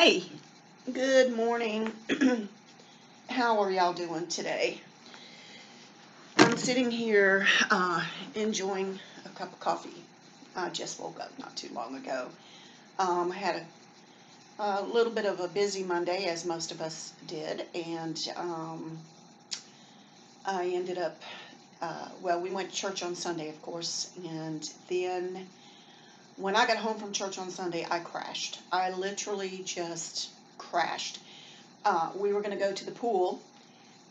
Hey, good morning. How are y'all doing today? I'm sitting here enjoying a cup of coffee. I just woke up not too long ago. I had a little bit of a busy Monday, as most of us did, and I ended up, we went to church on Sunday, of course, and then when I got home from church on Sunday, I crashed. I literally just crashed. We were going to go to the pool,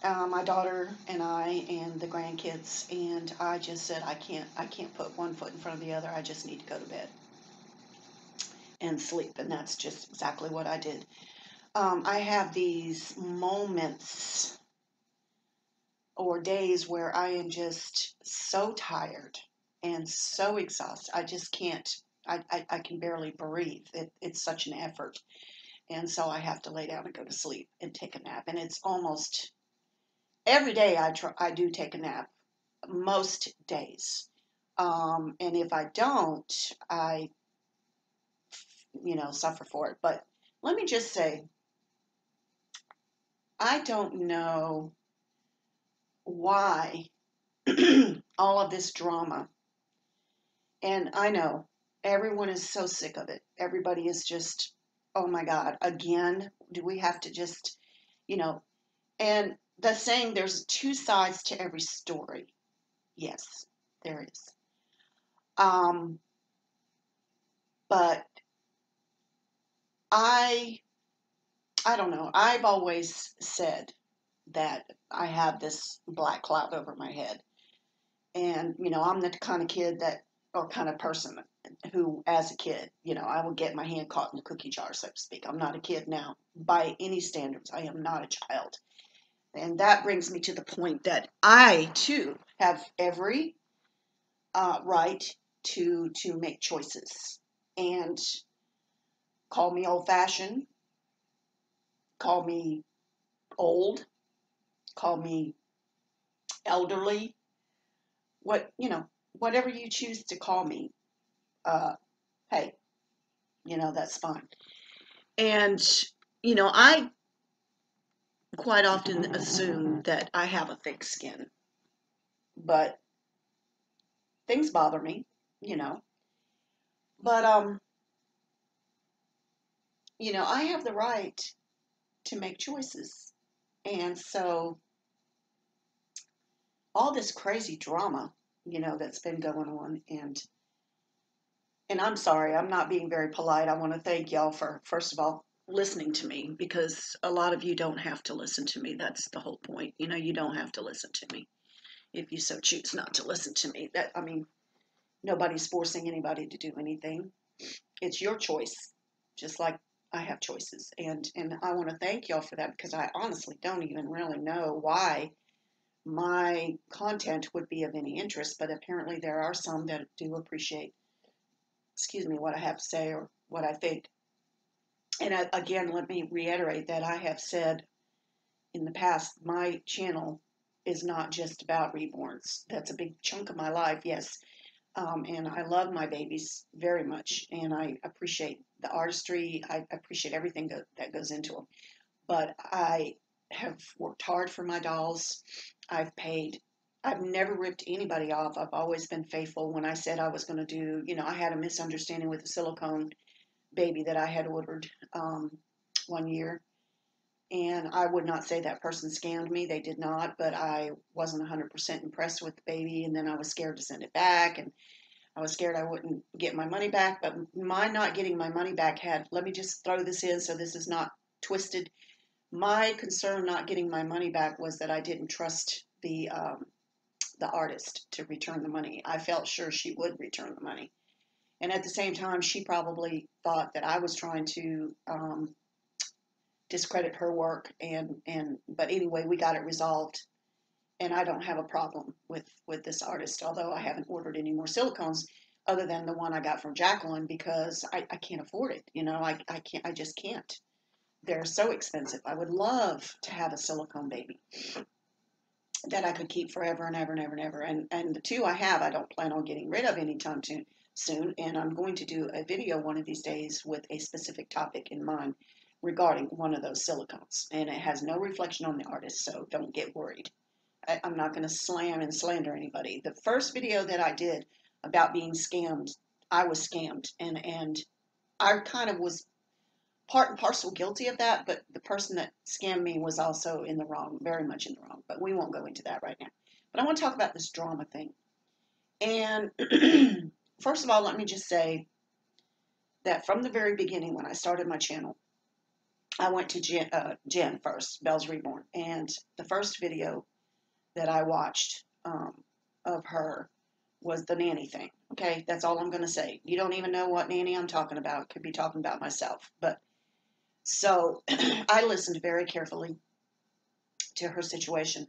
my daughter and I and the grandkids, and I just said I can't put one foot in front of the other. I just need to go to bed and sleep, and that's just exactly what I did. I have these moments or days where I am just so tired and so exhausted. I just can't. I can barely breathe. It's such an effort, and so I have to lay down and go to sleep and take a nap. And it's almost every day I do take a nap, most days. And if I don't, I, suffer for it. But let me just say, I don't know why all of this drama. And I know everyone is so sick of it. Everybody is just, oh my God, again, do we have to just, you know, and the saying there's two sides to every story. Yes, there is. Um, but I I don't know. I've always said that I have this black cloud over my head. And, I'm the kind of kid that, or kind of person who, as a kid, I would get my hand caught in the cookie jar, so to speak. I'm not a kid now. By any standards, I am not a child. And that brings me to the point that I, too, have every right to make choices. And call me old fashioned, call me old, call me elderly, whatever you choose to call me, uh, hey, that's fine. And, I quite often assume that I have a thick skin, but things bother me, you know. But, I have the right to make choices. And so all this crazy drama, that's been going on, and I'm sorry, I'm not being very polite. I want to thank y'all for, first of all, listening to me, because a lot of you don't have to listen to me. That's the whole point. You don't have to listen to me if you so choose not to listen to me. Nobody's forcing anybody to do anything. It's your choice, just like I have choices. And I want to thank y'all for that, because I honestly don't even really know why my content would be of any interest, but apparently there are some that do appreciate, what I have to say or what I think. And again, let me reiterate that I have said in the past, my channel is not just about reborns. That's a big chunk of my life, yes. And I love my babies very much, and I appreciate the artistry. I appreciate everything that goes into them. But I have worked hard for my dolls. I've paid. I've never ripped anybody off. I've always been faithful. When I said I was going to do, I had a misunderstanding with the silicone baby that I had ordered one year. And I would not say that person scammed me. They did not, but I wasn't 100% impressed with the baby. And then I was scared to send it back. And I was scared I wouldn't get my money back. But my not getting my money back let me just throw this in so this is not twisted. My concern not getting my money back was that I didn't trust the artist to return the money. I felt sure she would return the money. And at the same time, she probably thought that I was trying to discredit her work. But anyway, we got it resolved. And I don't have a problem with this artist, although I haven't ordered any more silicones other than the one I got from Jacqueline, because I can't afford it. I just can't. They're so expensive. I would love to have a silicone baby that I could keep forever and ever and ever and ever. And the two I have, I don't plan on getting rid of anytime soon. And I'm going to do a video one of these days with a specific topic in mind. regarding one of those silicones, and it has no reflection on the artist, so don't get worried. I'm not going to slam and slander anybody. The first video that I did about being scammed, I was scammed, and I kind of was part and parcel guilty of that, but the person that scammed me was also in the wrong, very much in the wrong, but we won't go into that right now. But I want to talk about this drama thing. And first of all, let me just say that from the very beginning, when I started my channel, I went to Jen first, Belle's Reborn, and the first video that I watched of her was the nanny thing. Okay, that's all I'm going to say. You don't even know what nanny I'm talking about. Could be talking about myself. But so I listened very carefully to her situation.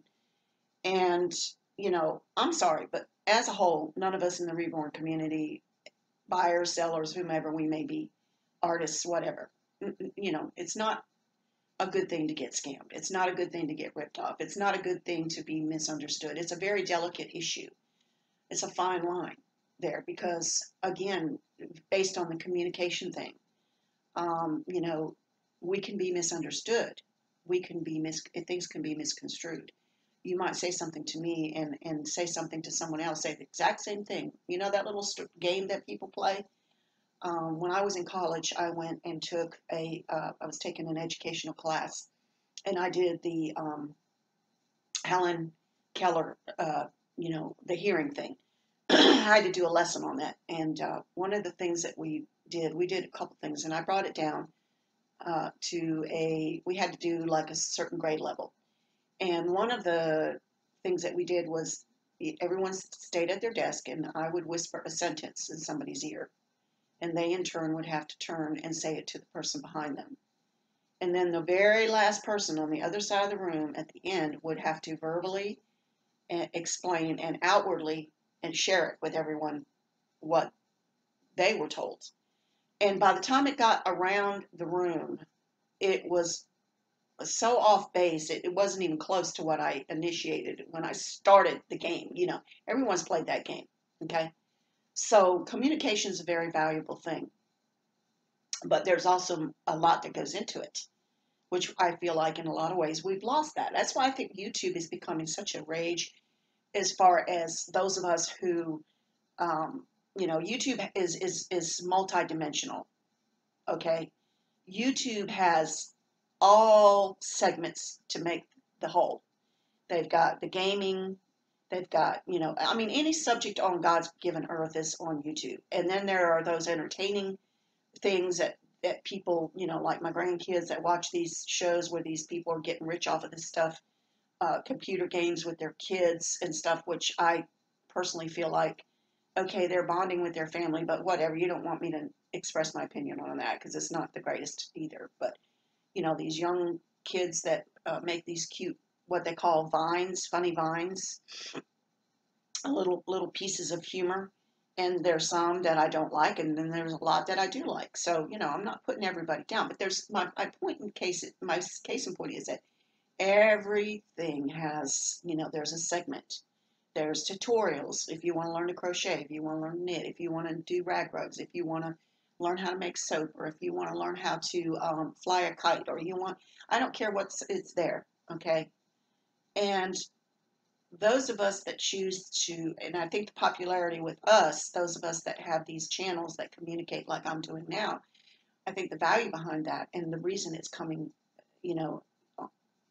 And, you know, I'm sorry, but as a whole, none of us in the Reborn community, buyers, sellers, whomever we may be, artists, whatever, you know, it's not a good thing to get scammed. It's not a good thing to get ripped off. It's not a good thing to be misunderstood. It's a very delicate issue. It's a fine line there because, again, based on the communication thing, you know, we can be misunderstood. We can be things can be misconstrued. You might say something to me and say something to someone else, say the exact same thing. You know that little game that people play? When I was in college, I went and took I was taking an educational class, and I did the Helen Keller, you know, the hearing thing. I had to do a lesson on that. And one of the things that we did a couple things, and I brought it down we had to do like a certain grade level. And one of the things that we did was everyone stayed at their desk, and I would whisper a sentence in somebody's ear. And they in turn would have to turn and say it to the person behind them. And then the very last person on the other side of the room at the end would have to verbally explain and outwardly and share it with everyone what they were told. And by the time it got around the room, it was so off base, it wasn't even close to what I initiated when I started the game. You know, everyone's played that game, okay? So communication is a very valuable thing, but there's also a lot that goes into it, which I feel like in a lot of ways we've lost that. That's why I think YouTube is becoming such a rage as far as those of us who, you know, YouTube is multidimensional, okay? YouTube has all segments to make the whole. They've got the gaming, they've got, you know, I mean, any subject on God's given earth is on YouTube. And then there are those entertaining things that people, you know, like my grandkids that watch these shows where these people are getting rich off of this stuff, computer games with their kids and stuff, which I personally feel like, okay, they're bonding with their family, but whatever, you don't want me to express my opinion on that because it's not the greatest either. But, you know, these young kids that make these cute, what they call vines, funny vines, little pieces of humor. And there's some that I don't like, and then there's a lot that I do like. So, you know, I'm not putting everybody down, but there's my case in point is that everything has, you know, there's a segment. There's tutorials if you want to learn to crochet, if you want to learn to knit, if you want to do rag rugs, if you want to learn how to make soap, or if you want to learn how to fly a kite, or you want, I don't care it's there, okay? And those of us that choose to, and I think the popularity with us, those of us that have these channels that communicate like I'm doing now, I think the value behind that and the reason it's coming, you know,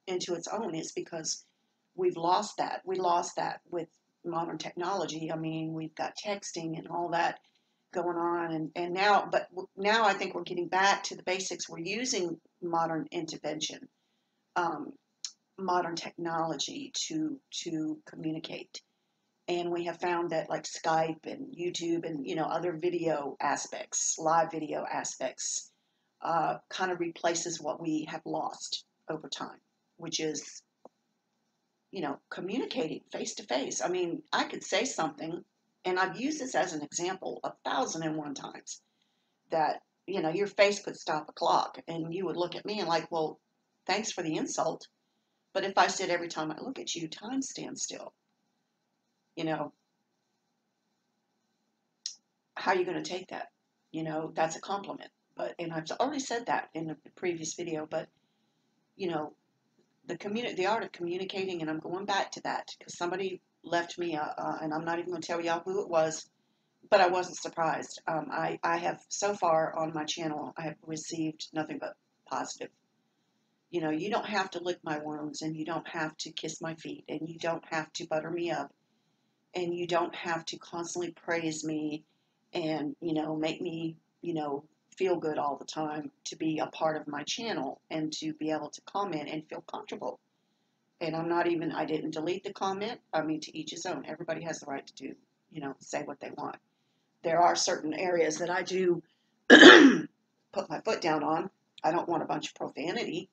into its own is because we've lost that. We lost that with modern technology. I mean, we've got texting and all that going on, and now I think we're getting back to the basics. We're using modern intervention, modern technology to communicate, and we have found that like Skype and YouTube and, you know, other video aspects, live video aspects, kind of replaces what we have lost over time, which is, you know, communicating face to face. I mean, I could say something, and I've used this as an example 1,001 times, that, you know, your face could stop a clock, and you would look at me and like, well, thanks for the insult. But if I said every time I look at you, time stands still, you know, how are you going to take that? You know, that's a compliment. But, and I've already said that in a previous video, but, you know, the art of communicating, and I'm going back to that because somebody left me, and I'm not even going to tell y'all who it was, but I wasn't surprised. I have, so far on my channel, I have received nothing but positive. You know, you don't have to lick my wounds, and you don't have to kiss my feet, and you don't have to butter me up, and you don't have to constantly praise me and, you know, make me, you know, feel good all the time to be a part of my channel and to be able to comment and feel comfortable. And I'm not even, I didn't delete the comment. I mean, to each his own. Everybody has the right to do, you know, say what they want. There are certain areas that I do put my foot down on. I don't want a bunch of profanity.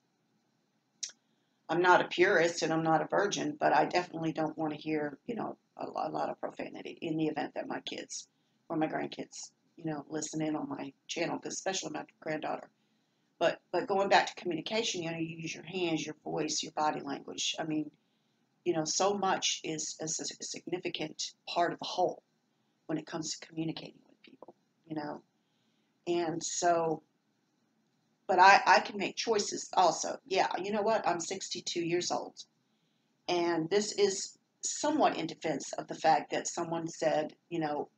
I'm not a purist and I'm not a virgin, but I definitely don't want to hear, you know, a lot of profanity in the event that my kids or my grandkids, you know, listen in on my channel, because especially my granddaughter. But going back to communication, you know, you use your hands, your voice, your body language. I mean, you know, so much is a significant part of the whole when it comes to communicating with people, you know. And so, but I can make choices also. Yeah, you know what? I'm 62 years old. And this is somewhat in defense of the fact that someone said, you know,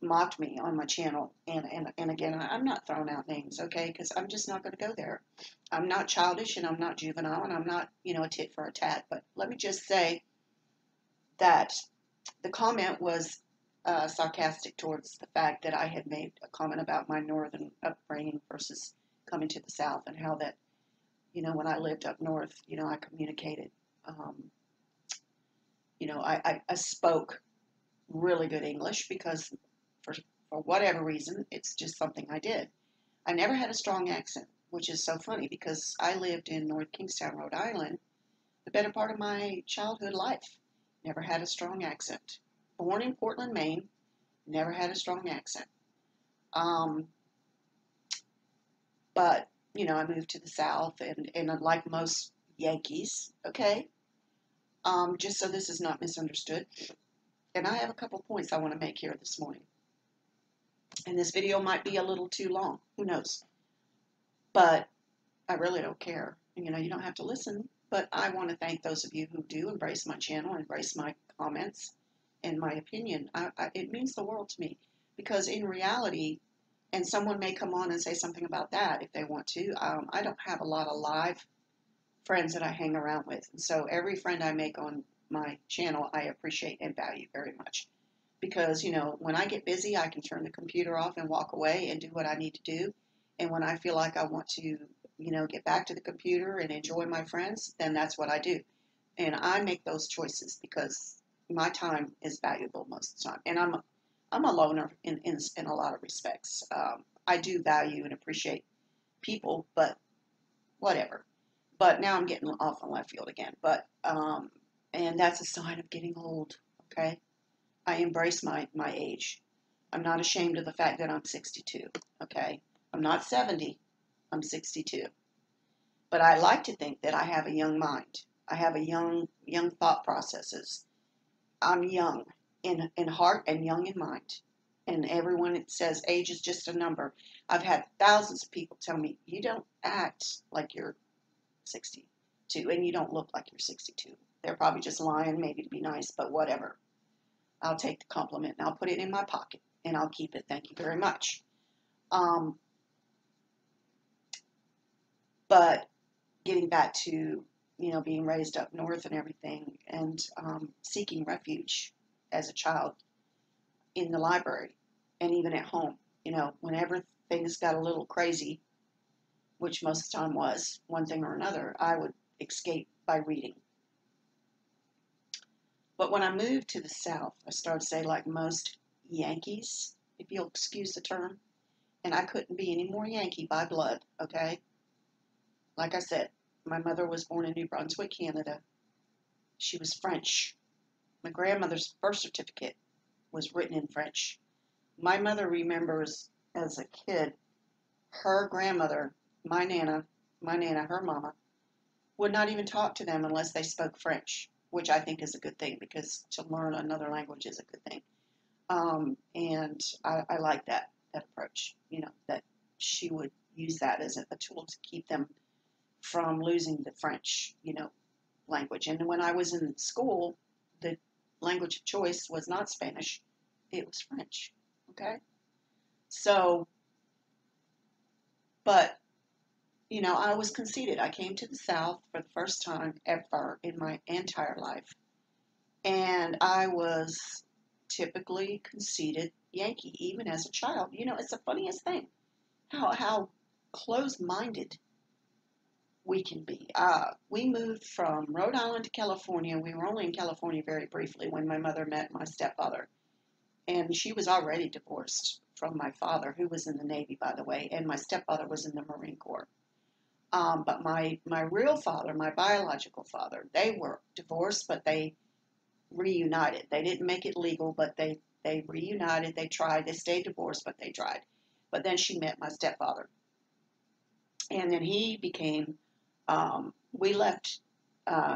mocked me on my channel. And again, I'm not throwing out names, okay? Because I'm just not going to go there. I'm not childish and I'm not juvenile and I'm not, you know, a tit for a tat. But let me just say that the comment was sarcastic towards the fact that I had made a comment about my northern upbringing versus coming to the South, and how that, you know, when I lived up north, you know, I communicated. You know, I spoke really good English because for whatever reason, it's just something I did. I never had a strong accent, which is so funny because I lived in North Kingstown, Rhode Island, the better part of my childhood life. Never had a strong accent. Born in Portland, Maine, never had a strong accent. But, you know, I moved to the South, and like most Yankees, okay, just so this is not misunderstood. And I have a couple points I want to make here this morning. And this video might be a little too long. Who knows? But I really don't care. You know, you don't have to listen. But I want to thank those of you who do embrace my channel, embrace my comments and my opinion. It means the world to me. Because in reality, and someone may come on and say something about that if they want to, I don't have a lot of live friends that I hang around with. And so every friend I make on my channel, I appreciate and value very much. Because, you know, when I get busy, I can turn the computer off and walk away and do what I need to do. And when I feel like I want to, you know, get back to the computer and enjoy my friends, then that's what I do. And I make those choices because my time is valuable most of the time. And I'm a loner in a lot of respects. I do value and appreciate people, but whatever. But now I'm getting off on left field again. But and that's a sign of getting old. Okay. I embrace my age. I'm not ashamed of the fact that I'm 62, okay? I'm not 70, I'm 62. But I like to think that I have a young mind. I have a young thought processes. I'm young in heart and young in mind. And everyone says age is just a number. I've had thousands of people tell me, you don't act like you're 62, and you don't look like you're 62. They're probably just lying, maybe to be nice, but whatever. I'll take the compliment and I'll put it in my pocket and I'll keep it. Thank you very much. But getting back to, you know, being raised up north and everything, and seeking refuge as a child in the library and even at home, you know, whenever things got a little crazy, which most of the time was one thing or another, I would escape by reading. But when I moved to the South, I started to say, like most Yankees, if you'll excuse the term, and I couldn't be any more Yankee by blood, okay? Like I said, my mother was born in New Brunswick, Canada. She was French. My grandmother's birth certificate was written in French. My mother remembers as a kid, her grandmother, my nana, her mama, would not even talk to them unless they spoke French, which I think is a good thing because to learn another language is a good thing. And I like that approach, you know, that she would use that as a tool to keep them from losing the French, language. And when I was in school, the language of choice was not Spanish, it was French. Okay? So, but, I was conceited. I came to the South for the first time ever in my entire life. And I was typically conceited Yankee, even as a child. It's the funniest thing how close-minded we can be. We moved from Rhode Island to California. We were only in California very briefly when my mother met my stepfather. And she was already divorced from my father, who was in the Navy, by the way, and my stepfather was in the Marine Corps. But my real father, my biological father, they were divorced, but they reunited. They didn't make it legal, but they reunited. They tried. They stayed divorced, but they tried. But then she met my stepfather. And then he became, we left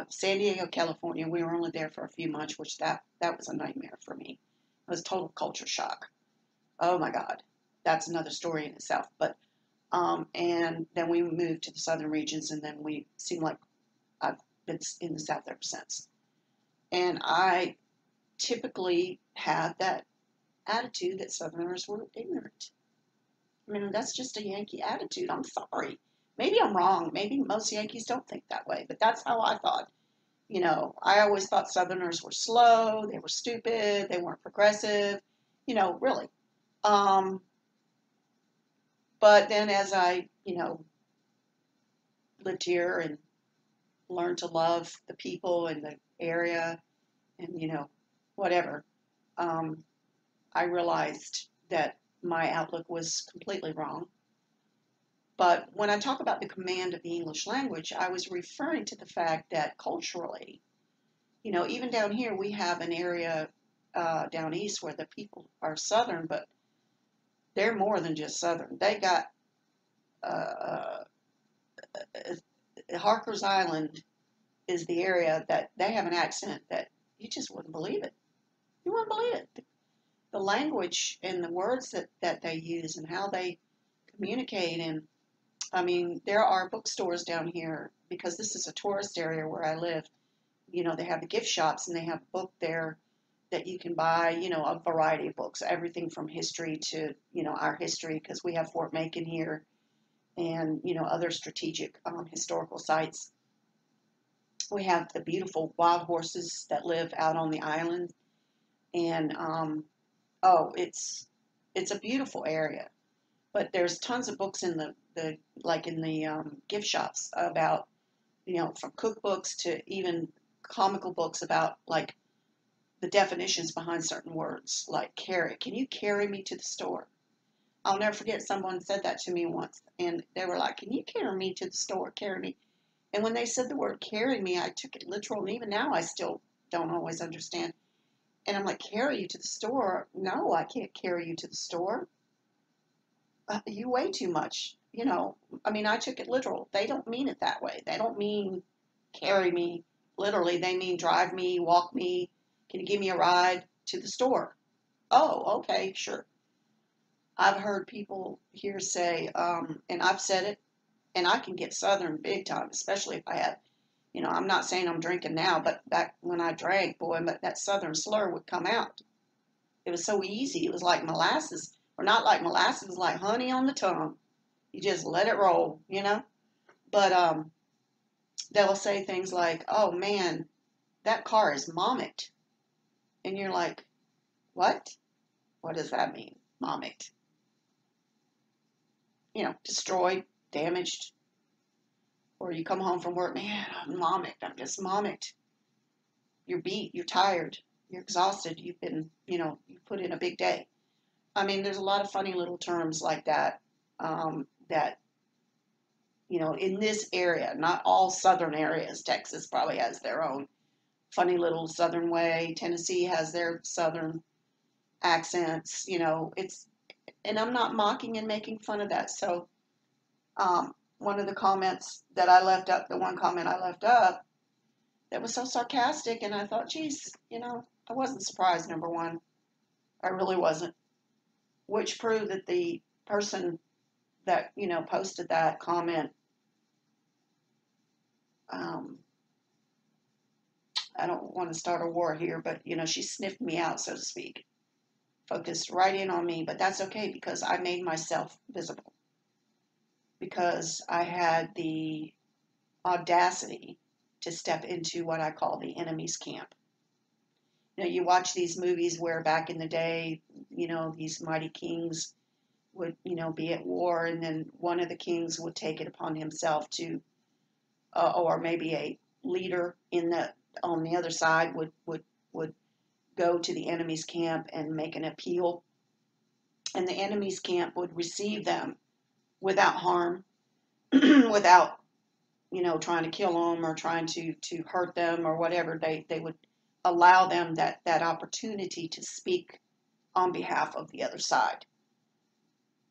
San Diego, California. We were only there for a few months, which that was a nightmare for me. It was total culture shock. Oh my God. That's another story in itself. But, and then we moved to the southern regions, and then we seemed like I've been in the South ever since. And I typically had that attitude that Southerners were ignorant. I mean, that's just a Yankee attitude. I'm sorry. Maybe I'm wrong. Maybe most Yankees don't think that way, but that's how I thought. I always thought Southerners were slow, they were stupid, they weren't progressive, really. Um, but then as I, lived here and learned to love the people in the area and, whatever, um, I realized that my outlook was completely wrong. But when I talk about the command of the English language, I was referring to the fact that culturally, even down here, we have an area down east where the people are Southern, but they're more than just Southern. They got uh, Harker's Island is the area that they have an accent that you just wouldn't believe it. You wouldn't believe it. The language and the words that they use and how they communicate. And I mean, there are bookstores down here because this is a tourist area where I live. They have the gift shops and they have a book there that you can buy, a variety of books, everything from history to, our history, because we have Fort Macon here and, other strategic historical sites. We have the beautiful wild horses that live out on the island. And, oh, it's a beautiful area. But there's tons of books in the like in the gift shops about, from cookbooks to even comical books about like the definitions behind certain words, like carry. Can you carry me to the store? I'll never forget someone said that to me once, and they were like, "Can you carry me to the store? Carry me." And when they said the word carry me, I took it literal, and even now I still don't always understand. And I'm like, carry you to the store? No, I can't carry you to the store. You weigh too much. I mean, I took it literal. They don't mean it that way. They don't mean carry me literally. They mean drive me, walk me. Can you give me a ride to the store? Oh, okay, sure. I've heard people here say, and I've said it, and I can get Southern big time, especially if I have, I'm not saying I'm drinking now, but back when I drank, boy, that Southern slur would come out. It was so easy. It was like molasses, or not like molasses, it was like honey on the tongue. You just let it roll. But they'll say things like, "Oh man, that car is momicked," and you're like, "What? What does that mean, momicked?" Destroyed, damaged, or you come home from work, man, I'm momicked. I'm just momicked. You're beat. You're tired. You're exhausted. You've been, you put in a big day. I mean, there's a lot of funny little terms like that that in this area, not all southern areas. Texas probably has their own funny little southern way. Tennessee has their southern accents. And I'm not mocking and making fun of that. So, one of the comments that I left up, the one comment I left up, that was so sarcastic, and I thought, geez, I wasn't surprised, number one. I really wasn't. Which proved that the person that, posted that comment, um, I don't want to start a war here, but, she sniffed me out, so to speak, focused right in on me, but that's okay because I made myself visible because I had the audacity to step into what I call the enemy's camp. You watch these movies where back in the day, these mighty kings would, be at war, and then one of the kings would take it upon himself to, or maybe a leader on the other side would go to the enemy's camp and make an appeal, and the enemy's camp would receive them without harm, without trying to kill them or trying to hurt them or whatever. They would allow them that opportunity to speak on behalf of the other side.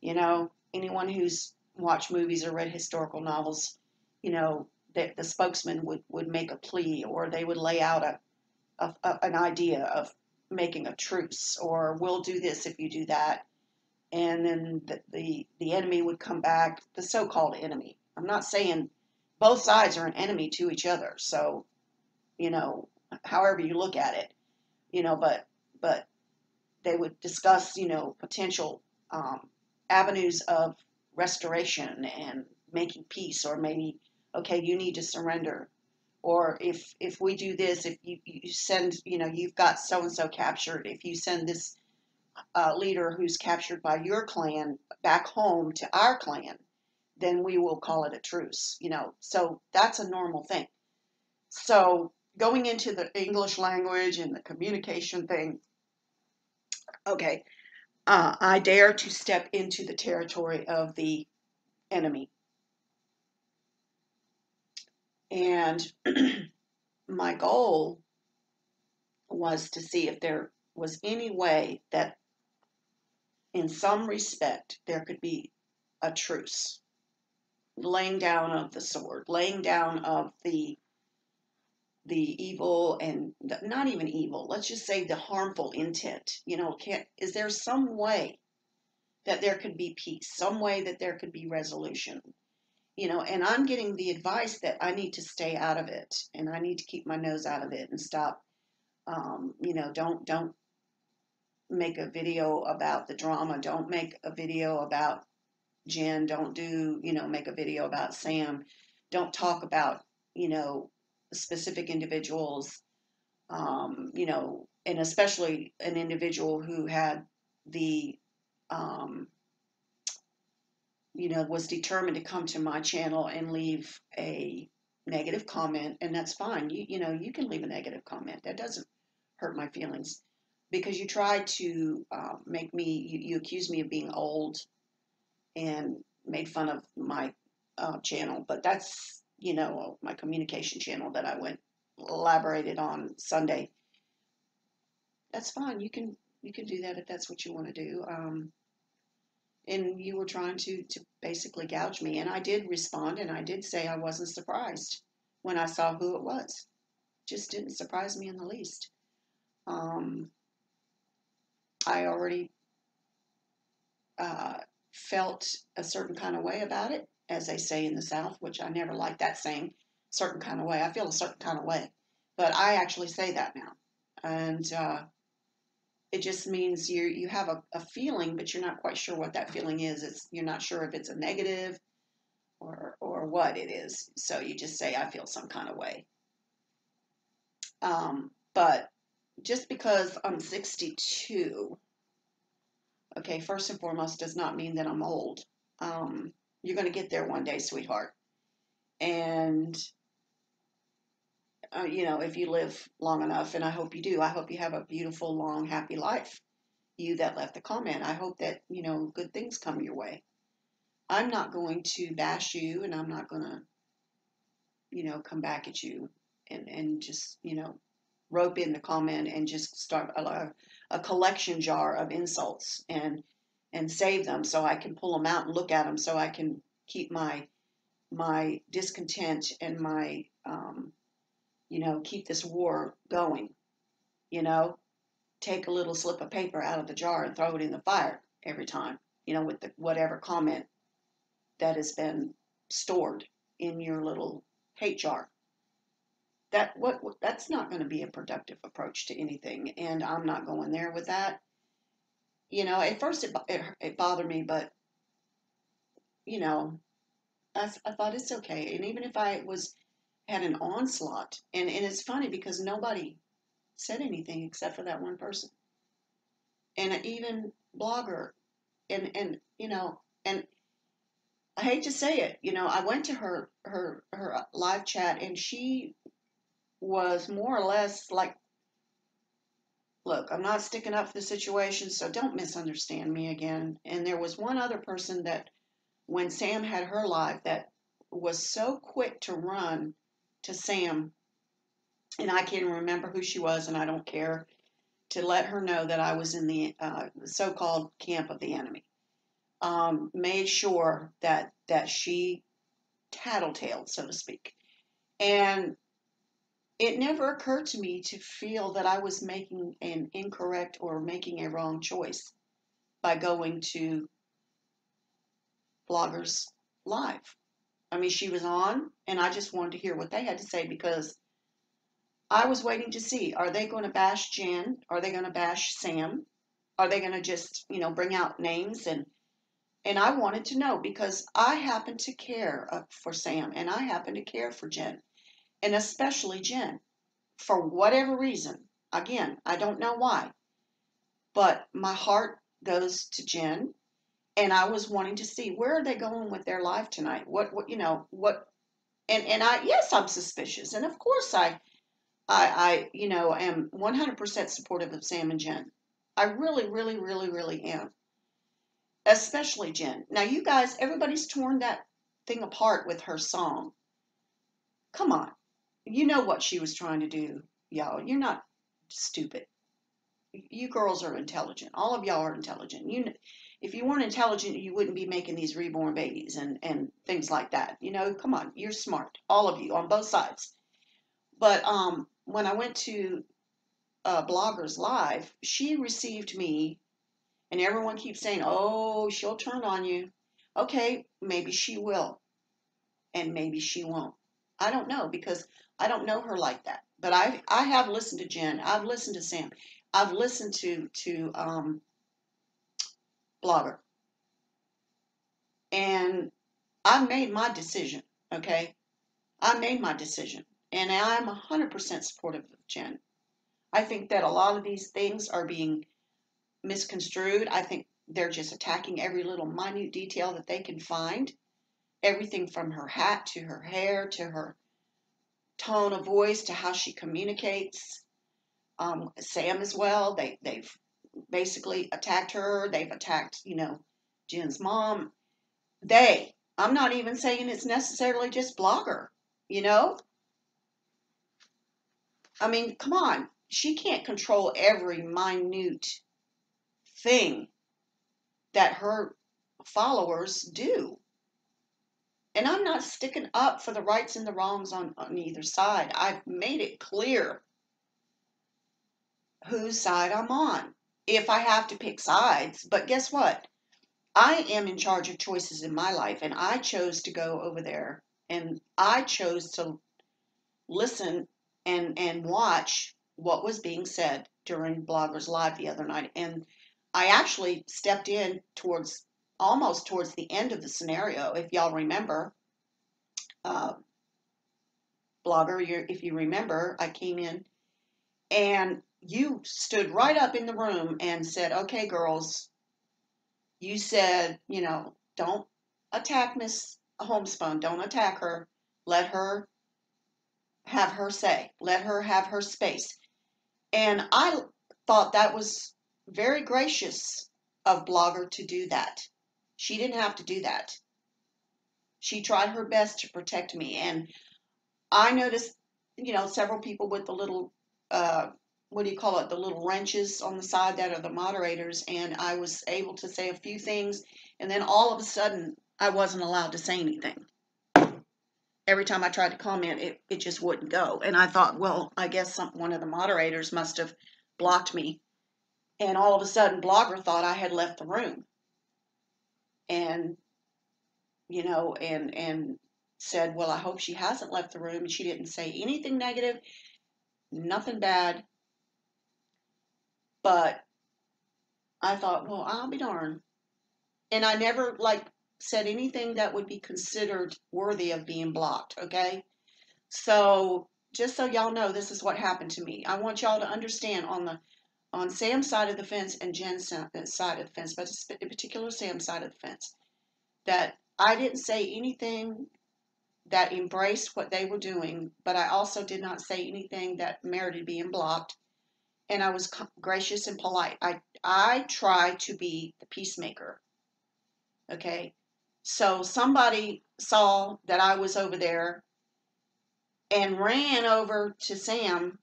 Anyone who's watched movies or read historical novels, the spokesman would make a plea, or they would lay out an idea of making a truce, or we'll do this if you do that. And then the enemy would come back, the so-called enemy. I'm not saying both sides are an enemy to each other. So, however you look at it, but they would discuss, potential avenues of restoration and making peace, or maybe, okay, you need to surrender. Or if we do this, if you send, you've got so-and-so captured, if you send this leader who's captured by your clan back home to our clan, then we will call it a truce, So that's a normal thing. So going into the English language and the communication thing, okay, I dare to step into the territory of the enemy. And my goal was to see if there was any way that in some respect there could be a truce, laying down of the sword, laying down of the evil, and not even evil, let's just say the harmful intent. Is there some way that there could be peace, some way that there could be resolution? And I'm getting the advice that I need to stay out of it, and I need to keep my nose out of it and stop. Don't make a video about the drama. Don't make a video about Jen. Don't make a video about Sam. Don't talk about, specific individuals, and especially an individual who had the, was determined to come to my channel and leave a negative comment, and that's fine. You can leave a negative comment. That doesn't hurt my feelings, because you try to make me, you accuse me of being old and made fun of my channel, but that's, my communication channel that I elaborated on Sunday. That's fine. You can do that if that's what you want to do. And you were trying to basically gouge me, and I did respond, and I did say I wasn't surprised when I saw who it was. Just didn't surprise me in the least. I already felt a certain kind of way about it, as they say in the South, which I never liked that saying, certain kind of way. I feel a certain kind of way, but I actually say that now, and it just means you have a feeling, but you're not quite sure what that feeling is. You're not sure if it's a negative or what it is. So you just say, I feel some kind of way. But just because I'm 62, okay, first and foremost, does not mean that I'm old. You're going to get there one day, sweetheart. And, if you live long enough, and I hope you do, I hope you have a beautiful, long, happy life. You that left the comment, I hope that, good things come your way. I'm not going to bash you, and I'm not going to, come back at you and just, rope in the comment and just start a collection jar of insults and save them so I can pull them out and look at them so I can keep my discontent and my, keep this war going, take a little slip of paper out of the jar and throw it in the fire every time, with whatever comment that has been stored in your little hate jar. That's not going to be a productive approach to anything, and I'm not going there with that. At first it bothered me, but you know, I thought it's okay. And even if I was had an onslaught, and it's funny because nobody said anything except for that one person, and even blogger, and and I hate to say it, I went to her live chat, and she was more or less like, look, I'm not sticking up for the situation, so don't misunderstand me again. And there was one other person that, when Sam had her live, that was so quick to run to Sam, and I can't remember who she was, and I don't care, to let her know that I was in the so-called camp of the enemy. Made sure that she tattletaled, so to speak. And it never occurred to me to feel that I was making an incorrect or making a wrong choice by going to bloggers live. I mean, she was on, and I just wanted to hear what they had to say, because I was waiting to see, are they going to bash Jen? Are they going to bash Sam? Are they going to just, bring out names? And I wanted to know, because I happen to care for Sam, and I happen to care for Jen, and especially Jen, for whatever reason. Again, I don't know why, but my heart goes to Jen, and I was wanting to see, where are they going with their life tonight? What, and yes, I'm suspicious. And of course I am 100% supportive of Sam and Jen. I really, really, really, really am. Especially Jen. Now, you guys, everybody's torn that thing apart with her song. Come on. You know what she was trying to do, y'all. You're not stupid. You girls are intelligent. All of y'all are intelligent. If you weren't intelligent, you wouldn't be making these reborn babies and things like that. Come on. You're smart. All of you on both sides. But when I went to Bloggers Live, she received me, and everyone keeps saying, oh, she'll turn on you. Okay, maybe she will, and maybe she won't. I don't know, because I don't know her like that. But I have listened to Jen. I've listened to Sam. I've listened to Blogger. And I made my decision, okay? I made my decision. And I'm 100% supportive of Jen. I think that a lot of these things are being misconstrued. I think they're just attacking every little minute detail that they can find. Everything from her hat to her hair to her tone of voice to how she communicates. Sam as well. They've basically attacked her. They've attacked, Jen's mom. I'm not even saying it's necessarily just Blogger, you know? I mean, come on. She can't control every minute thing that her followers do. And I'm not sticking up for the rights and the wrongs on either side. I've made it clear whose side I'm on if I have to pick sides. But guess what? I am in charge of choices in my life, and I chose to go over there, and I chose to listen and watch what was being said during Bloggers Live the other night. And I actually stepped in almost towards the end of the scenario. If y'all remember, Blogger, if you remember, I came in and you stood right up in the room and said, okay, girls, you said, don't attack Miss Homespun. Don't attack her. Let her have her say. Let her have her space. And I thought that was very gracious of Blogger to do that. She didn't have to do that. She tried her best to protect me. And I noticed, several people with the little, what do you call it, the little wrenches on the side that are the moderators. And I was able to say a few things. And then all of a sudden, I wasn't allowed to say anything. Every time I tried to comment, it just wouldn't go. And I thought, well, I guess one of the moderators must have blocked me. And all of a sudden, Blogger thought I had left the room. And you know, and said, well, I hope she hasn't left the room. And she didn't say anything negative, nothing bad. But I thought, well, I'll be darned. And I never like said anything that would be considered worthy of being blocked. Okay. So just so y'all know, this is what happened to me. I want y'all to understand on Sam's side of the fence and Jen's side of the fence, but in particular Sam's side of the fence, that I didn't say anything that embraced what they were doing, but I also did not say anything that merited being blocked. And I was gracious and polite. I try to be the peacemaker. Okay. So somebody saw that I was over there and ran over to Sam.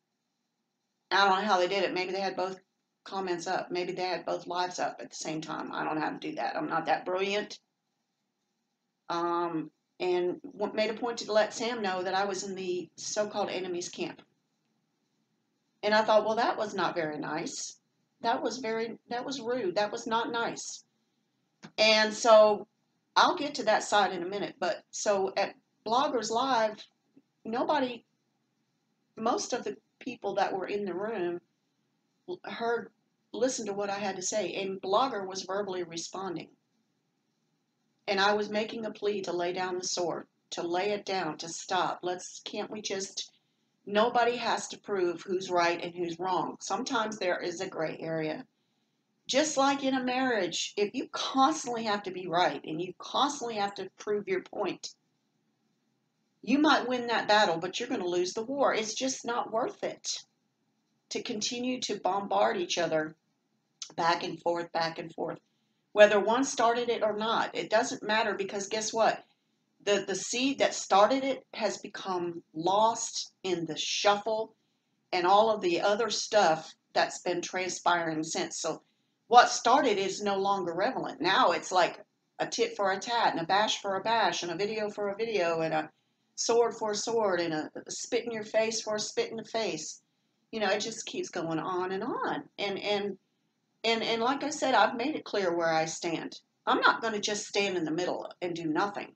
I don't know how they did it. Maybe they had both comments up. Maybe they had both lives up at the same time. I don't know how to do that. I'm not that brilliant. And made a point to let Sam know that I was in the so-called enemy's camp. And I thought, well, that was not very nice. That was rude. That was not nice. And so I'll get to that side in a minute. But so at Bloggers Live, most of the people that were in the room listened to what I had to say. And Blogger was verbally responding. And I was making a plea to lay down the sword, to lay it down, to stop. Nobody has to prove who's right and who's wrong. Sometimes there is a gray area. Just like in a marriage, if you constantly have to be right and you constantly have to prove your point, you might win that battle, but you're going to lose the war. It's just not worth it to continue to bombard each other back and forth, whether one started it or not. It doesn't matter, because guess what? The seed that started it has become lost in the shuffle and all of the other stuff that's been transpiring since. So what started is no longer relevant. Now it's like a tit for a tat and a bash for a bash and a video for a video and a sword for a sword and a spit in your face for a spit in the face. You know, it just keeps going on and on. And like I said, I've made it clear where I stand. I'm not going to just stand in the middle and do nothing.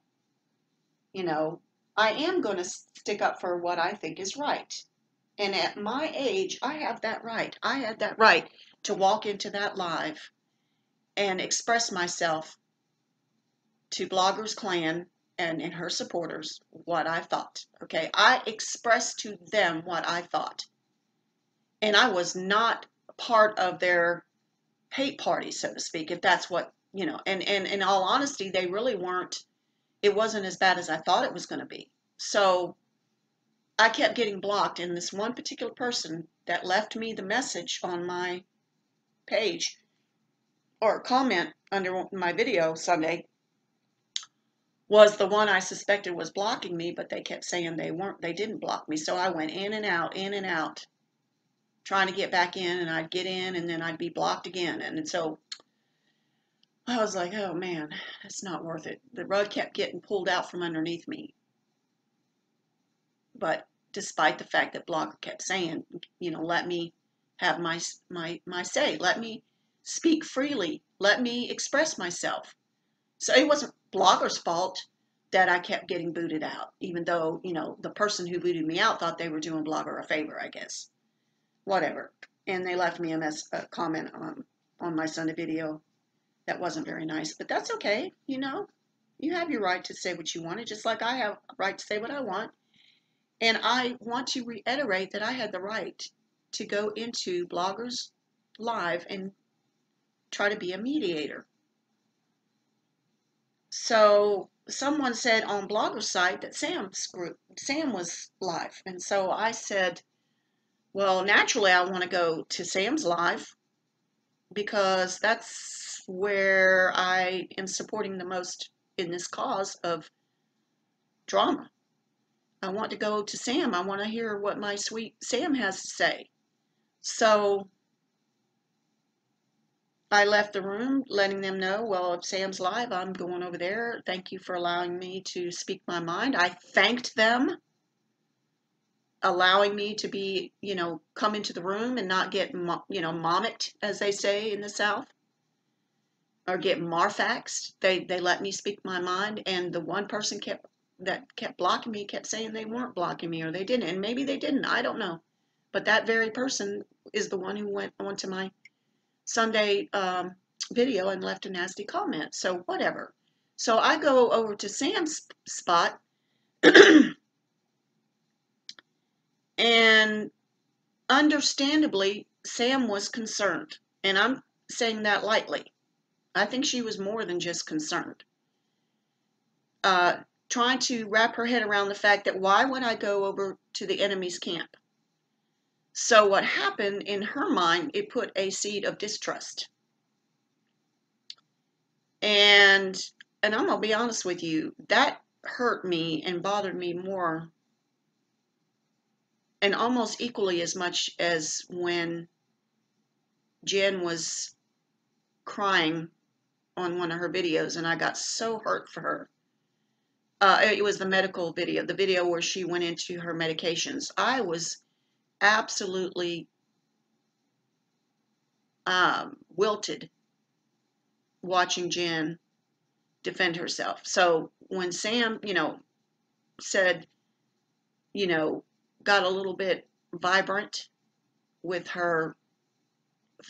You know, I am going to stick up for what I think is right. And at my age, I have that right. I had that right to walk into that live and express myself to Bloggers Clan and her supporters what I thought. Okay, I expressed to them what I thought. And I was not part of their hate party, so to speak, if that's what, you know, and in all honesty, they really weren't. It wasn't as bad as I thought it was going to be. So I kept getting blocked, and this one particular person that left me the message on my page or comment under my video Sunday was the one I suspected was blocking me, but they kept saying they didn't block me. So I went in and out, trying to get back in, and I'd get in and then I'd be blocked again. And so I was like, oh man, it's not worth it. The rug kept getting pulled out from underneath me. But despite the fact that Blogger kept saying, you know, let me have my say, let me speak freely, let me express myself. So it wasn't Blogger's fault that I kept getting booted out, even though, you know, the person who booted me out thought they were doing Blogger a favor, I guess. Whatever. And they left me a comment on my Sunday video that wasn't very nice, but that's okay. You know, you have your right to say what you wanted, just like I have a right to say what I want. And I want to reiterate that I had the right to go into Bloggers Live and try to be a mediator. So someone said on Blogger's site that Sam was live. And so I said, well, naturally I want to go to Sam's live because that's where I am supporting the most in this cause of drama. I want to go to Sam. I want to hear what my sweet Sam has to say. So I left the room letting them know, well, if Sam's live, I'm going over there. Thank you for allowing me to speak my mind. I thanked them, allowing me to be, you know, come into the room and not get, you know, mommicked, as they say in the South. or get marfaxed. They let me speak my mind, and the one person kept blocking me kept saying they weren't blocking me or they didn't, and maybe they didn't. I don't know, but that very person is the one who went onto my Sunday video and left a nasty comment. So whatever. So I go over to Sam's spot, and understandably, Sam was concerned, and I'm saying that lightly. I think she was more than just concerned. Trying to wrap her head around the fact that why would I go over to the enemy's camp? So what happened in her mind, it put a seed of distrust. And I'm going to be honest with you, that hurt me and bothered me more and almost equally as much as when Jen was crying on one of her videos and I got so hurt for her. It was the medical video, the video where she went into her medications. I was absolutely wilted watching Jen defend herself. So when Sam, said, got a little bit vibrant with her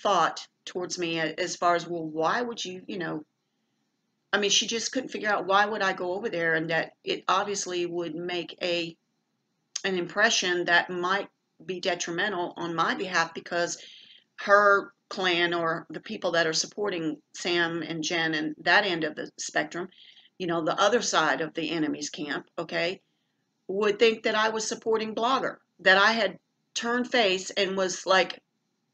thought towards me as far as, well, why would you, I mean, she just couldn't figure out why would I go over there, and that it obviously would make an impression that might be detrimental on my behalf because her clan or the people that are supporting Sam and Jen and that end of the spectrum, the other side of the enemy's camp, okay, would think that I was supporting Blogger, that I had turned face and was like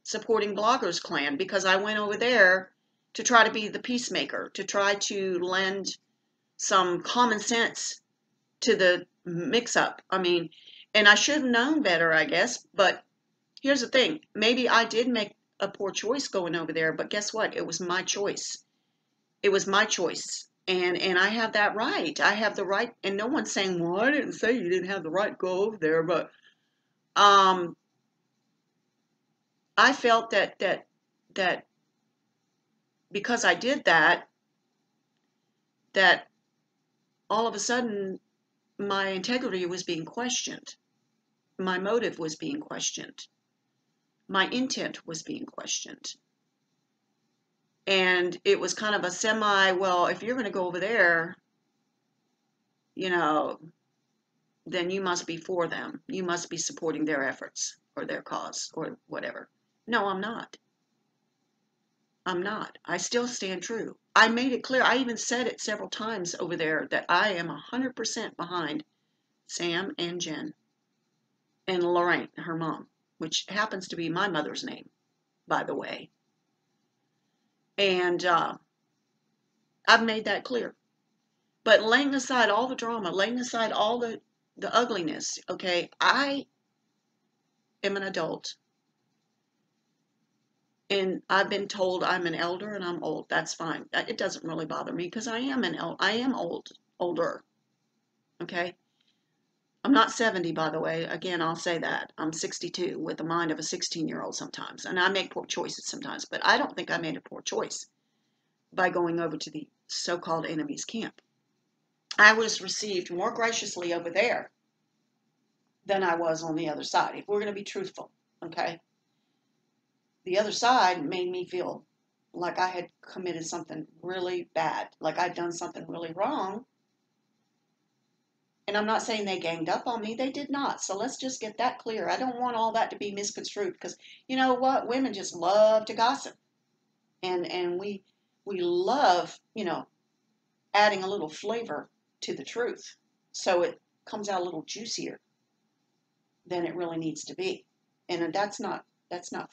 supporting Blogger's clan because I went over there to try to be the peacemaker, to try to lend some common sense to the mix-up. I mean, and I should have known better, I guess, but here's the thing. Maybe I did make a poor choice going over there, but guess what? It was my choice. It was my choice. And I have that right. I have the right, and no one's saying, well, I didn't say you didn't have the right to go over there, but I felt that because I did that all of a sudden my integrity was being questioned. My motive was being questioned. My intent was being questioned. And it was kind of a well, if you're going to go over there, then you must be for them. You must be supporting their efforts or their cause or whatever. No, I'm not. I'm not. I still stand true. I made it clear. I even said it several times over there that I am 100% behind Sam and Jen and Lorraine, her mom, which happens to be my mother's name, by the way. And I've made that clear. But laying aside all the drama, laying aside all the ugliness, okay, I am an adult. And I've been told I'm an elder and I'm old. That's fine. It doesn't really bother me because I am older. Okay? I'm not 70, by the way. Again, I'll say that. I'm 62 with the mind of a 16-year-old sometimes. And I make poor choices sometimes. But I don't think I made a poor choice by going over to the so-called enemy's camp. I was received more graciously over there than I was on the other side, if we're going to be truthful. Okay? The other side made me feel like I had committed something really bad, like I'd done something really wrong. And I'm not saying they ganged up on me. They did not. So let's just get that clear. I don't want all that to be misconstrued because you know what? Women just love to gossip. And we love, adding a little flavor to the truth. So it comes out a little juicier than it really needs to be. And that's not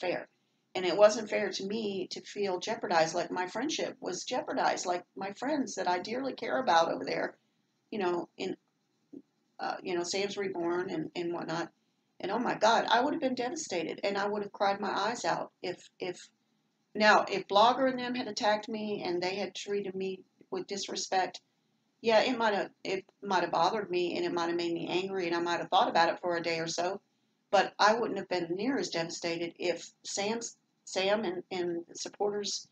fair. And it wasn't fair to me to feel jeopardized, like my friendship was jeopardized, like my friends that I dearly care about over there, in Sam's Reborn and whatnot. And oh my God, I would have been devastated and I would have cried my eyes out if Blogger and them had attacked me and they had treated me with disrespect. Yeah, it might have bothered me and it might have made me angry and I might have thought about it for a day or so. But I wouldn't have been near as devastated if Sam and the supporters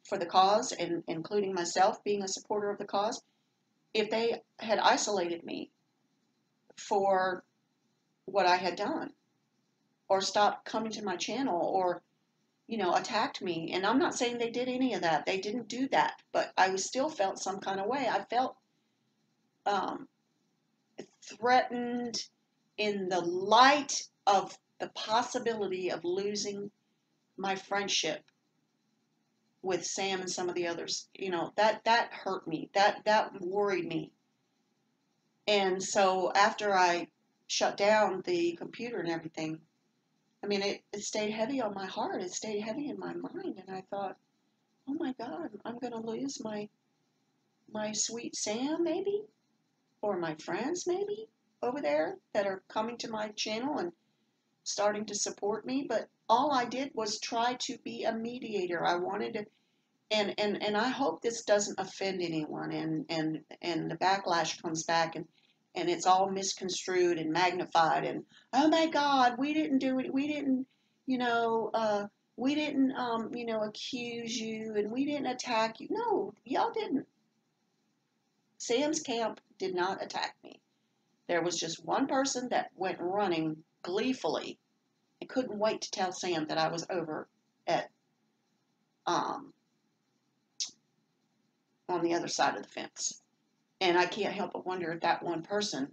for the cause, and including myself being a supporter of the cause, if they had isolated me for what I had done, or stopped coming to my channel, or attacked me. And I'm not saying they did any of that. They didn't do that, but I still felt some kind of way. I felt um, threatened in the light of the possibility of losing my friendship with Sam and some of the others. That hurt me. That worried me. And so after I shut down the computer and everything, I mean, it stayed heavy on my heart. It stayed heavy in my mind. And I thought, oh my God, I'm going to lose my sweet Sam, maybe, or my friends, maybe, over there that are coming to my channel and starting to support me. But all I did was try to be a mediator. I wanted to, and I hope this doesn't offend anyone, and the backlash comes back, and it's all misconstrued and magnified, and oh my God, we didn't do it, we didn't, we didn't, accuse you, and we didn't attack you. No, y'all didn't. Sam's camp did not attack me. There was just one person that went running gleefully and couldn't wait to tell Sam that I was over at on the other side of the fence. And I can't help but wonder if that one person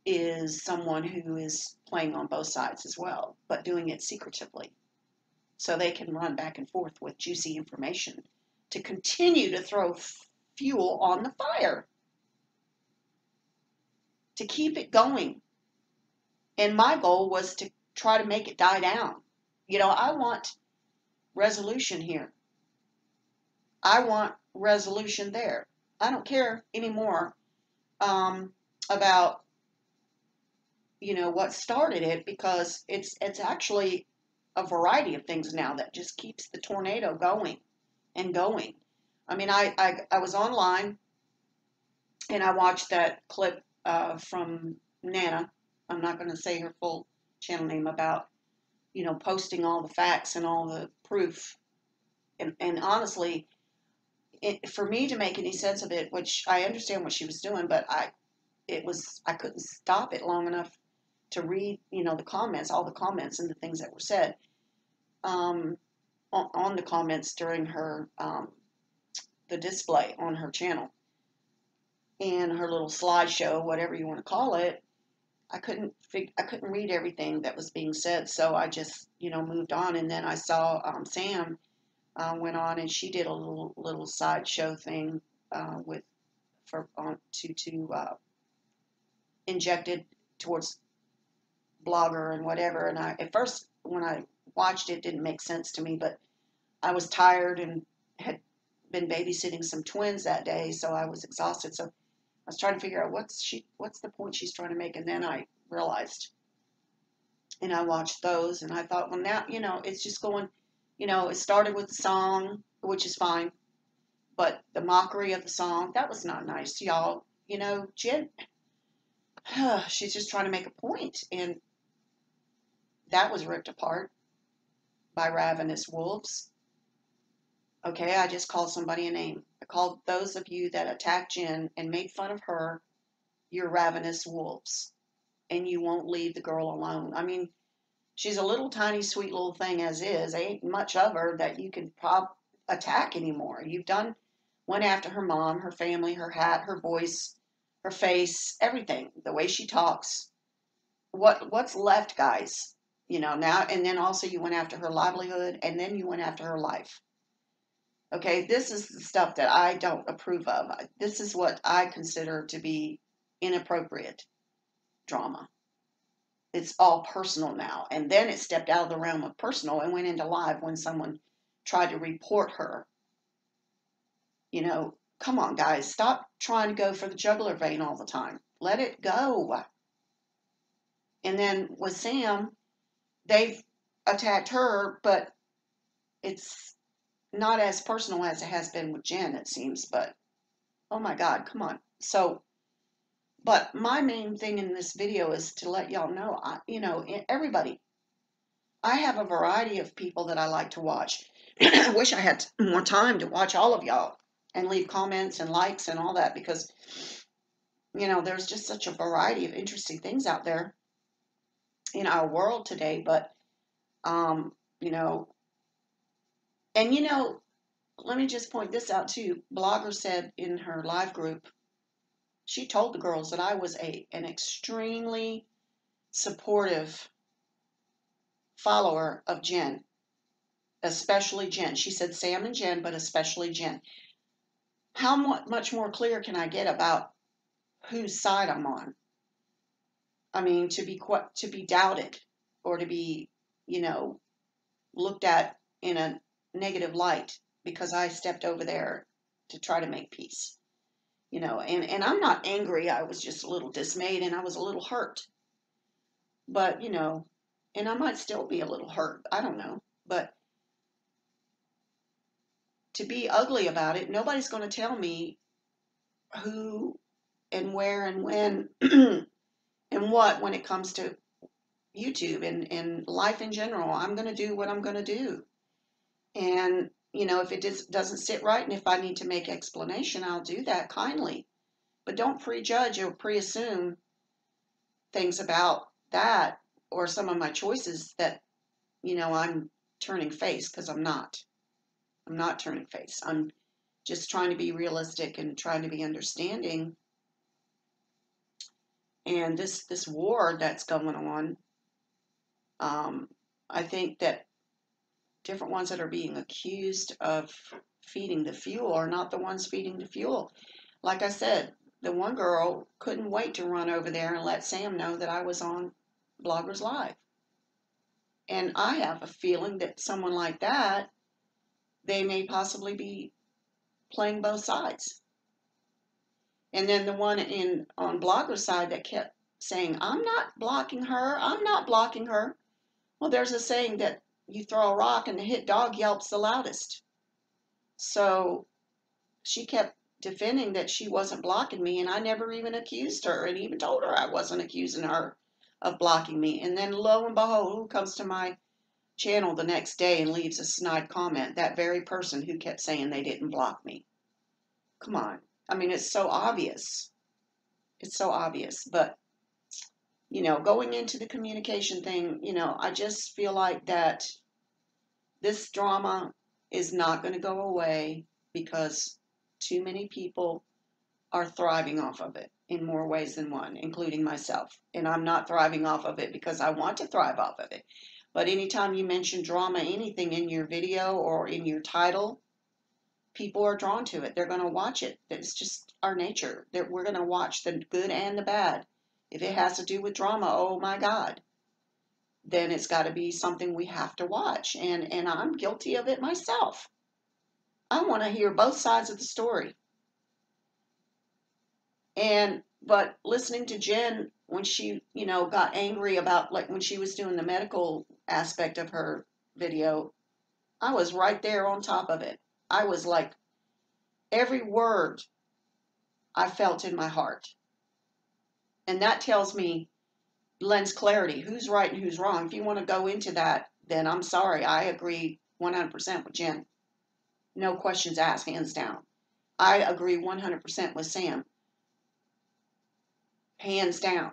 is someone who is playing on both sides as well, but doing it secretively, so they can run back and forth with juicy information to continue to throw fuel on the fire, to keep it going. And my goal was to try to make it die down. I want resolution here. I want resolution there. I don't care anymore about what started it, because it's actually a variety of things now that just keeps the tornado going and going. I mean, I was online and I watched that clip from Nana. I'm not going to say her full channel name, about posting all the facts and all the proof. And honestly, for me to make any sense of it, which I understand what she was doing, but I couldn't stop it long enough to read, the comments, all the comments and the things that were said on the comments during her the display on her channel and her little slideshow, whatever you want to call it. I couldn't read everything that was being said, so I just moved on. And then I saw Sam went on, and she did a little sideshow thing injected towards blogger and whatever. And at first, when I watched it, didn't make sense to me, but I was tired and had been babysitting some twins that day, so I was exhausted. So I was trying to figure out what's the point she's trying to make. And then I realized, and I watched those, and I thought, well, now it's just going. It started with the song, which is fine, but the mockery of the song, that was not nice, y'all. Jen, she's just trying to make a point, and that was ripped apart by ravenous wolves. Okay, I just called somebody a name. I called those of you that attacked Jen and made fun of her, you're ravenous wolves, and you won't leave the girl alone. I mean, she's a little tiny sweet little thing as is. Ain't much of her that you can attack anymore. Went after her mom, her family, her hat, her voice, her face, everything, the way she talks. What's left, guys? Now, and then also you went after her livelihood, and then you went after her life. Okay, this is the stuff that I don't approve of. This is what I consider to be inappropriate drama. It's all personal now. And then it stepped out of the realm of personal and went into live when someone tried to report her. Come on, guys, stop trying to go for the jugular vein all the time. Let it go. And then with Sam, they've attacked her, but it's not as personal as it has been with Jen, it seems. But oh my God, come on. So, but my main thing in this video is to let y'all know, everybody, I have a variety of people that I like to watch. I wish I had more time to watch all of y'all and leave comments and likes and all that, because, there's just such a variety of interesting things out there in our world today. But, um, you know, and, let me just point this out too. Blogger said in her live group, she told the girls that I was an extremely supportive follower of Jen, especially Jen. She said Sam and Jen, but especially Jen. How much more clear can I get about whose side I'm on? I mean, to be doubted, or to be, looked at in a negative light because I stepped over there to try to make peace. And I'm not angry. I was just a little dismayed, and I was a little hurt. But, and I might still be a little hurt. I don't know. But to be ugly about it, nobody's going to tell me who and where and when and what when it comes to YouTube and life in general. I'm going to do what I'm going to do. And, if it just doesn't sit right, and if I need to make explanation, I'll do that kindly. But don't prejudge or preassume things about that or some of my choices that, I'm turning face, because I'm not. I'm not turning face. I'm just trying to be realistic and trying to be understanding. And this war that's going on, I think that different ones that are being accused of feeding the fuel are not the ones feeding the fuel. Like I said, the one girl couldn't wait to run over there and let Sam know that I was on Bloggers Live. And I have a feeling that someone like that, they may possibly be playing both sides. And then the one on Blogger's side that kept saying, I'm not blocking her, I'm not blocking her. Well, there's a saying that you throw a rock and the hit dog yelps the loudest. So she kept defending that she wasn't blocking me, and I never even accused her, and even told her I wasn't accusing her of blocking me. And then lo and behold, who comes to my channel the next day and leaves a snide comment? That very person who kept saying they didn't block me. Come on. I mean, it's so obvious. It's so obvious. But, going into the communication thing, I just feel like that this drama is not going to go away, because too many people are thriving off of it in more ways than one, including myself. And I'm not thriving off of it because I want to thrive off of it. But anytime you mention drama, anything in your video or in your title, people are drawn to it. They're going to watch it. It's just our nature. We're going to watch the good and the bad. If it has to do with drama, oh my God, then it's got to be something we have to watch. And I'm guilty of it myself. I want to hear both sides of the story. But listening to Jen when she, got angry about, like, when she was doing the medical aspect of her video, I was right there on top of it. I was like, every word I felt in my heart. And that tells me, lends clarity, who's right and who's wrong. If you want to go into that, then I'm sorry. I agree 100% with Jen. No questions asked, hands down. I agree 100% with Sam. Hands down.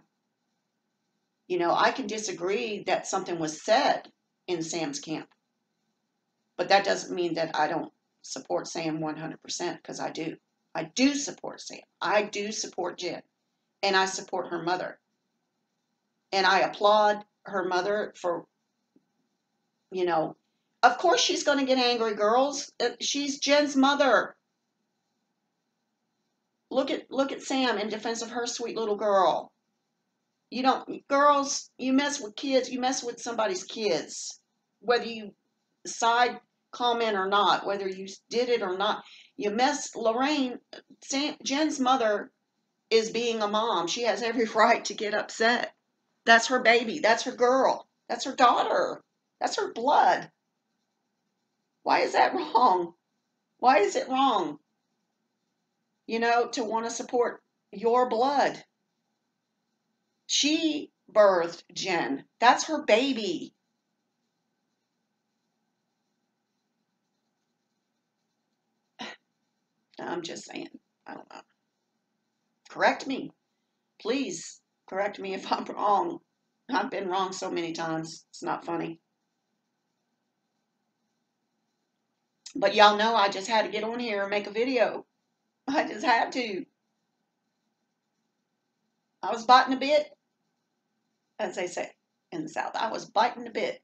I can disagree that something was said in Sam's camp, but that doesn't mean that I don't support Sam 100%, because I do. I do support Sam. I do support Jen, and I support her mother. And I applaud her mother for, of course she's going to get angry, girls. She's Jen's mother. Look at Sam in defense of her sweet little girl. Girls, you mess with kids, you mess with somebody's kids, whether you side comment or not, whether you did it or not. You mess, Jen's mother is being a mom. She has every right to get upset. That's her baby. That's her girl. That's her daughter. That's her blood. Why is that wrong? Why is it wrong, to want to support your blood? She birthed Jen. That's her baby. I'm just saying. I don't know. Correct me. Please correct me if I'm wrong. I've been wrong so many times. It's not funny. But y'all know I just had to get on here and make a video. I just had to. I was biting a bit, as they say in the South. I was biting a bit.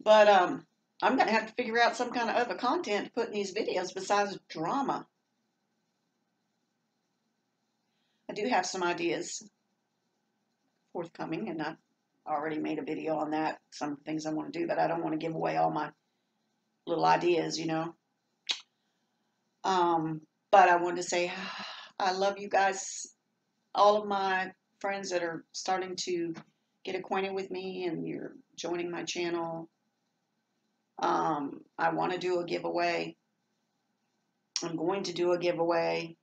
But I'm going to have to figure out some kind of other content to put in these videos besides drama. I do have some ideas forthcoming, and I've already made a video on that. Some things I want to do, but I don't want to give away all my little ideas, you know. But I wanted to say I love you guys, all of my friends that are starting to get acquainted with me and you're joining my channel. I want to do a giveaway. I'm going to do a giveaway.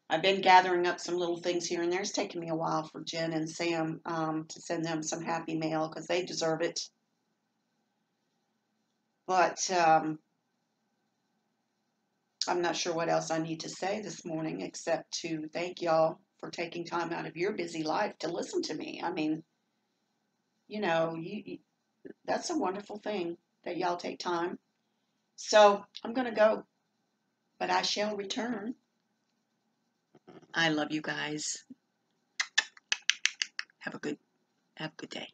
I've been gathering up some little things here and there. It's taken me a while for Jen and Sam to send them some happy mail because they deserve it. But I'm not sure what else I need to say this morning except to thank y'all for taking time out of your busy life to listen to me. I mean, you know, that's a wonderful thing that y'all take time. So I'm going to go, but I shall return. I love you guys. Have a good day.